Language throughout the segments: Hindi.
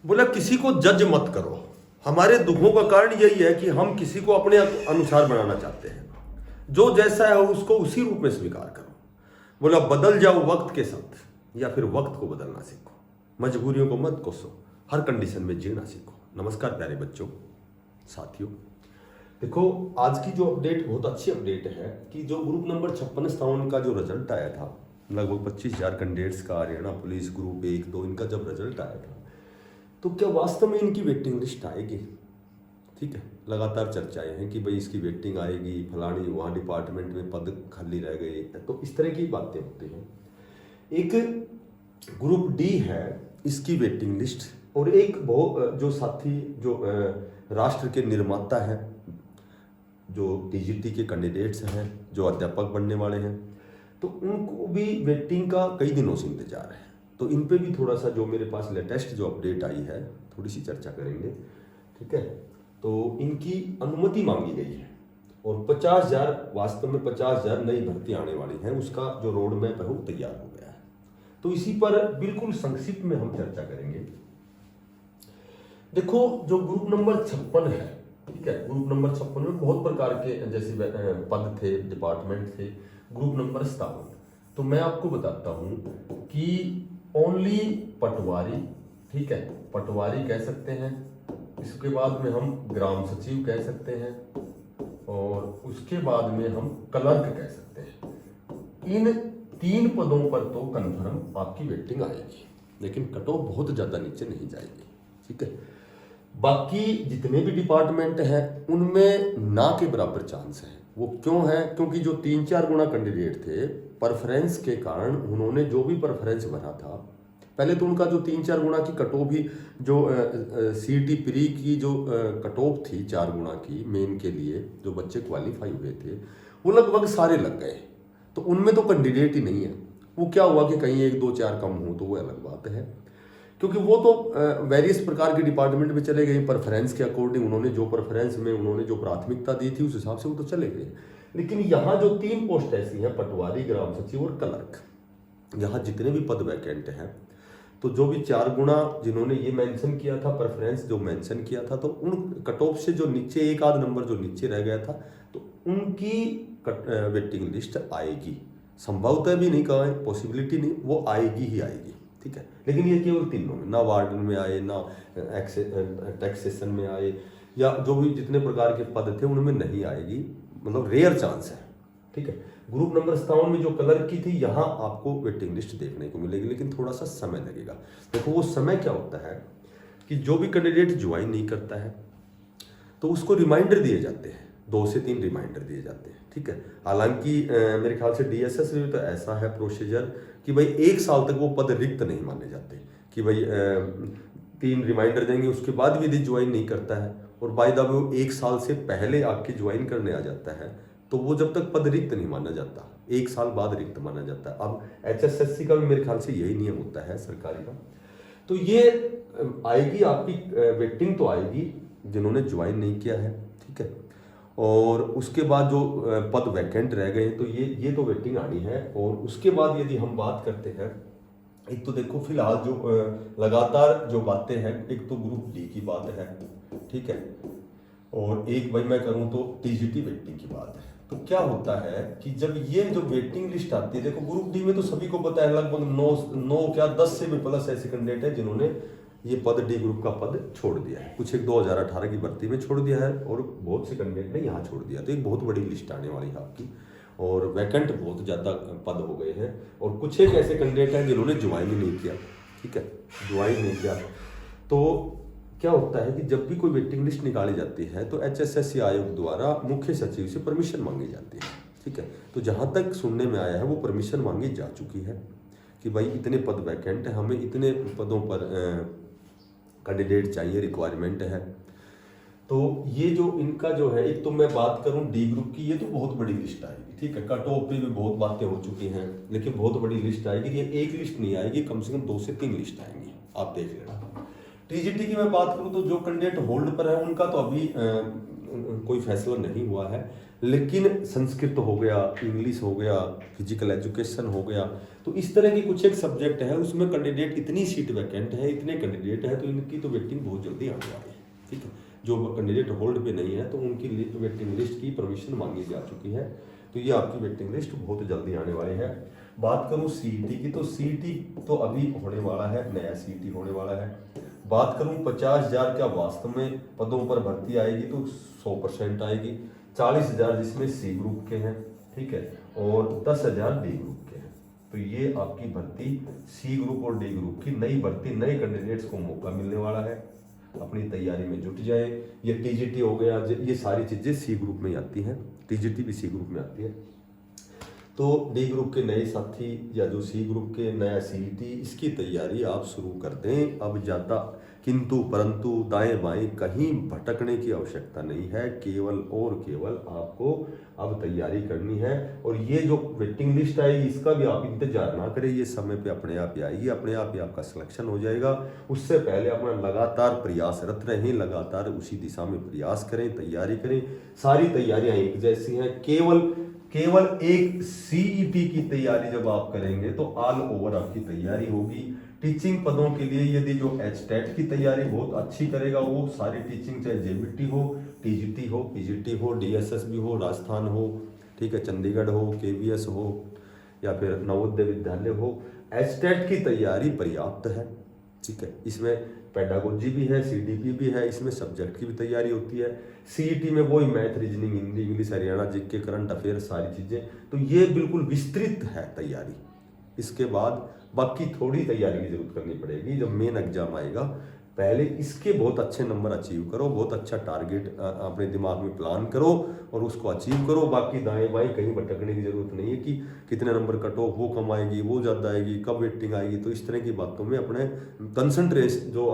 बोला किसी को जज मत करो। हमारे दुखों का कारण यही है कि हम किसी को अपने अनुसार बनाना चाहते हैं। जो जैसा है उसको उसी रूप में स्वीकार करो। बोला बदल जाओ वक्त के साथ, या फिर वक्त को बदलना सीखो। मजबूरियों को मत कोसो, हर कंडीशन में जीना सीखो। नमस्कार प्यारे बच्चों, साथियों। देखो आज की जो अपडेट बहुत अच्छी अपडेट है कि जो ग्रुप नंबर 56-57 का जो रिजल्ट आया था, लगभग 25,000 कैंडिडेट्स का, हरियाणा पुलिस ग्रुप 1-2 इनका जब रिजल्ट आया था, तो क्या वास्तव में इनकी वेटिंग लिस्ट आएगी? ठीक है, लगातार चर्चाएं हैं कि भाई इसकी वेटिंग आएगी, फलानी वहाँ डिपार्टमेंट में पद खाली रह गए, तो इस तरह की बातें होती हैं। एक ग्रुप डी है, इसकी वेटिंग लिस्ट, और एक जो साथी जो राष्ट्र के निर्माता है, जो टीजीटी के कैंडिडेट्स हैं, जो अध्यापक बनने वाले हैं, तो उनको भी वेटिंग का कई दिनों से इंतजार है। तो इन पे भी थोड़ा सा जो मेरे पास लेटेस्ट जो अपडेट आई है थोड़ी सी चर्चा करेंगे। ठीक है, तो इनकी अनुमति मांगी गई है और 50,000, वास्तव में 50,000 नई भर्ती आने वाली है, उसका जो रोड मैप है वो तैयार हो गया है। तो इसी पर बिल्कुल संक्षिप्त में हम चर्चा करेंगे। देखो जो ग्रुप नंबर 56 है, ठीक है, ग्रुप नंबर 56 में बहुत प्रकार के जैसे पद थे, डिपार्टमेंट थे। ग्रुप नंबर 57, तो मैं आपको बताता हूं कि ओनली पटवारी, ठीक है, पटवारी कह सकते हैं, इसके बाद में हम ग्राम सचिव कह सकते हैं, और उसके बाद में हम क्लर्क कह सकते हैं। इन 3 पदों पर तो कन्फर्म आपकी वेटिंग आएगी, लेकिन कट ऑफ बहुत ज्यादा नीचे नहीं जाएगी। ठीक है, बाकी जितने भी डिपार्टमेंट हैं उनमें ना के बराबर चांस है। वो क्यों है? क्योंकि जो 3-4 गुना कैंडिडेट थे, प्रेफरेंस के कारण उन्होंने जो भी प्रेफरेंस भरा था, पहले तो उनका जो 3-4 गुना की कट ऑफ ही, जो सीईटी प्री की जो कट ऑफ थी 4 गुना की मेन के लिए, जो बच्चे क्वालिफाई हुए थे वो लगभग सारे लग गए। तो उनमें तो कैंडिडेट ही नहीं है। वो क्या हुआ कि कहीं 1-2-4 कम हो तो वो अलग बात है, क्योंकि वो तो वेरियस प्रकार के डिपार्टमेंट में चले गए। प्रेफरेंस के अकॉर्डिंग उन्होंने जो प्रेफरेंस में उन्होंने जो प्राथमिकता दी थी उस हिसाब से वो तो चले गए। लेकिन यहाँ जो 3 पोस्ट ऐसी हैं, पटवारी, ग्राम सचिव और क्लर्क, यहाँ जितने भी पद वैकेंट हैं, तो जो भी 4 गुना जिन्होंने ये मेंशन किया था, प्रेफरेंस जो मेंशन किया था, तो उन कट ऑफ से जो नीचे 1-आध नंबर जो नीचे रह गया था, तो उनकी वेटिंग लिस्ट आएगी। संभवतः भी नहीं कहा है, पॉसिबिलिटी नहीं, वो आएगी ही आएगी। ठीक है, लेकिन ये केवल 3 में, ना वार्डन में आए, ना टैक्सेशन में आए, या जो भी जितने प्रकार के पद थे उनमें नहीं आएगी, मतलब रेयर चांस है। ठीक है, ग्रुप नंबर 57 में जो क्लर्क की थी, यहाँ आपको वेटिंग लिस्ट देखने को मिलेगी, लेकिन थोड़ा सा समय लगेगा। देखो वो समय क्या होता है कि जो भी कैंडिडेट ज्वाइन नहीं करता है तो उसको रिमाइंडर दिए जाते हैं, 2 से 3 रिमाइंडर दिए जाते हैं। ठीक है, हालांकि मेरे ख्याल से डीएसएस में तो ऐसा है प्रोसीजर कि भाई 1 साल तक वो पद रिक्त नहीं माने जाते, कि भाई 3 रिमाइंडर देंगे, उसके बाद भी यदि ज्वाइन नहीं करता है और बाय द वे वो 1 साल से पहले आपके ज्वाइन करने आ जाता है, तो वो जब तक पद रिक्त नहीं माना जाता, 1 साल बाद रिक्त माना जाता है। अब एचएसएससी का भी मेरे ख्याल से यही नियम होता है सरकारी का। तो ये आएगी आपकी वेटिंग, तो आएगी जिन्होंने ज्वाइन नहीं किया है। ठीक है, और उसके बाद जो पद वैकेंट रह गए तो ये तो वेटिंग आनी है। और उसके बाद यदि हम बात करते हैं, एक तो देखो फिलहाल जो लगातार जो बातें हैं, एक तो ग्रुप डी की बात है, ठीक है, और एक भाई मैं करूं तो टीजीटी वेटिंग की बात है। तो क्या होता है कि जब ये जो वेटिंग लिस्ट आती है, देखो ग्रुप डी में तो सभी को पता है लगभग 10 से भी प्लस ऐसे कैंडिडेट है जिन्होंने ये पद डी ग्रुप का पद छोड़ दिया है। कुछ एक 2018 की भर्ती में छोड़ दिया है और बहुत से कैंडिडेट ने यहाँ छोड़ दिया। तो एक बहुत बड़ी लिस्ट आने वाली है आपकी, और वैकेंट बहुत ज़्यादा पद हो गए हैं, और कुछ एक ऐसे कैंडिडेट हैं जिन्होंने ज्वाइन ही नहीं किया। ठीक है, ज्वाइन नहीं किया। तो क्या होता है कि जब भी कोई वेटिंग लिस्ट निकाली जाती है तो एचएसएससी आयोग द्वारा मुख्य सचिव से परमिशन मांगी जाती है। ठीक है, तो जहाँ तक सुनने में आया है वो परमिशन मांगी जा चुकी है कि भाई इतने पद वैकेंट है, हमें इतने पदों पर कैंडिडेट चाहिए, रिक्वायरमेंट है। तो ये जो इनका जो है, एक तो मैं बात करूं डी ग्रुप की, ये तो बहुत बड़ी लिस्ट आएगी। ठीक है, कट ऑफ पे भी बहुत बातें हो चुकी हैं, लेकिन बहुत बड़ी लिस्ट आएगी। ये एक लिस्ट नहीं आएगी, कम से कम 2 से 3 लिस्ट आएंगी, आप देख लेना। टीजीटी की मैं बात करूं तो जो कैंडिडेट होल्ड पर है उनका तो अभी कोई फैसला नहीं हुआ है, लेकिन संस्कृत हो गया, इंग्लिश हो गया, फिजिकल एजुकेशन हो गया, तो इस तरह की कुछ एक सब्जेक्ट है, उसमें कैंडिडेट इतनी सीट वैकेंट है, इतने कैंडिडेट है, तो इनकी तो वेटिंग बहुत जल्दी आने वाली है। ठीक है, जो कैंडिडेट होल्ड पे नहीं है तो उनकी वेटिंग लिस्ट की परमिशन मांगी जा चुकी है, तो ये आपकी वेटिंग लिस्ट बहुत जल्दी आने वाली है। बात करूं सीईटी की, तो सीईटी तो अभी होने वाला है, नया सीईटी होने वाला है। बात करूं 50,000 क्या वास्तव में पदों पर भर्ती आएगी, तो 100% आएगी। 40,000 जिसमें सी ग्रुप के हैं, ठीक है, और 10,000 डी ग्रुप के हैं। तो ये आपकी भर्ती सी ग्रुप और डी ग्रुप की नई भर्ती, नए कैंडिडेट्स को मौका मिलने वाला है, अपनी तैयारी में जुट जाए। ये टीजीटी हो गया, ये सारी चीजें सी ग्रुप में आती हैं, टीजीटी भी सी ग्रुप में आती है। तो डी ग्रुप के नए साथी या जो सी ग्रुप के नया सीईटी, इसकी तैयारी आप शुरू कर दें। अब ज़्यादा किंतु परंतु दाएं बाएं कहीं भटकने की आवश्यकता नहीं है, केवल और केवल आपको अब तैयारी करनी है। और ये जो वेटिंग लिस्ट आएगी इसका भी आप इंतजार ना करें, ये समय पे अपने आप ही आएगी, अपने आप ही आपका सिलेक्शन हो जाएगा। उससे पहले अपना लगातार प्रयासरत रहें, लगातार उसी दिशा में प्रयास करें, तैयारी करें। सारी तैयारियां एक जैसी हैं, केवल एक सीईटी की तैयारी जब आप करेंगे तो ऑल ओवर आपकी तैयारी होगी। टीचिंग पदों के लिए यदि जो एचटेट की तैयारी बहुत अच्छी करेगा, वो सारी टीचिंग, चाहे जेबीटी हो, टीजीटी हो, पीजीटी हो, डीएसएस भी हो, राजस्थान हो, ठीक है, चंडीगढ़ हो, केवीएस हो या फिर नवोदय विद्यालय हो, एचटेट की तैयारी पर्याप्त है। ठीक है, इसमें पेडागोजी भी है, सीडीपी भी है, इसमें सब्जेक्ट की भी तैयारी होती है। सीईटी में वही math, reasoning, Hindi, English, Haryana GK, current affair, सारी चीज़ें, तो ये बिल्कुल विस्तृत है तैयारी। इसके बाद बाकी थोड़ी तैयारी की जरूरत करनी पड़ेगी जब मेन एग्जाम आएगा। पहले इसके बहुत अच्छे नंबर अचीव करो, बहुत अच्छा टारगेट अपने दिमाग में प्लान करो और उसको अचीव करो। बाकी दाएं बाएं कहीं भटकने की जरूरत नहीं है कि कितने नंबर कट ऑफ, वो कम आएगी, वो ज़्यादा आएगी, कब वेटिंग आएगी। तो इस तरह की बातों में अपने कंसंट्रेशन, जो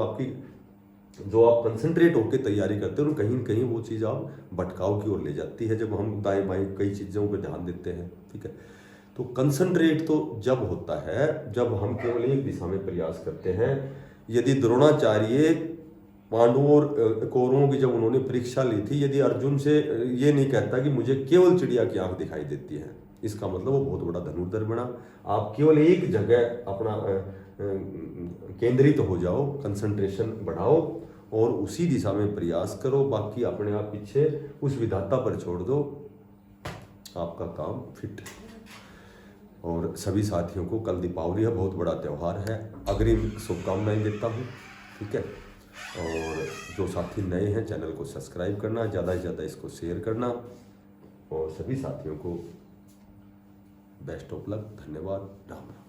आप कंसंट्रेट होकर तैयारी करते हो, कहीं न कहीं वो चीज़ आप भटकाव की ओर ले जाती है जब हम दाएं बाएं कई चीज़ों पर ध्यान देते हैं। ठीक है, तो कंसंट्रेट तो जब होता है जब हम केवल एक दिशा में प्रयास करते हैं। यदि द्रोणाचार्य पांडवों और कौरवों की जब उन्होंने परीक्षा ली थी, यदि अर्जुन से ये नहीं कहता कि मुझे केवल चिड़िया की आंख दिखाई देती है, इसका मतलब वो बहुत बड़ा धनुर्धर बना। आप केवल एक जगह अपना केंद्रित हो जाओ, कंसंट्रेशन बढ़ाओ और उसी दिशा में प्रयास करो। बाकी अपने आप पीछे उस विधाता पर छोड़ दो, आपका काम फिट है। और सभी साथियों को कल दीपावली है, बहुत बड़ा त्यौहार है, अग्रिम शुभकामनाएं देता हूँ। ठीक है, और जो साथी नए हैं चैनल को सब्सक्राइब करना, ज़्यादा से ज़्यादा इसको शेयर करना और सभी साथियों को बेस्ट ऑफ लक। धन्यवाद, राम राम।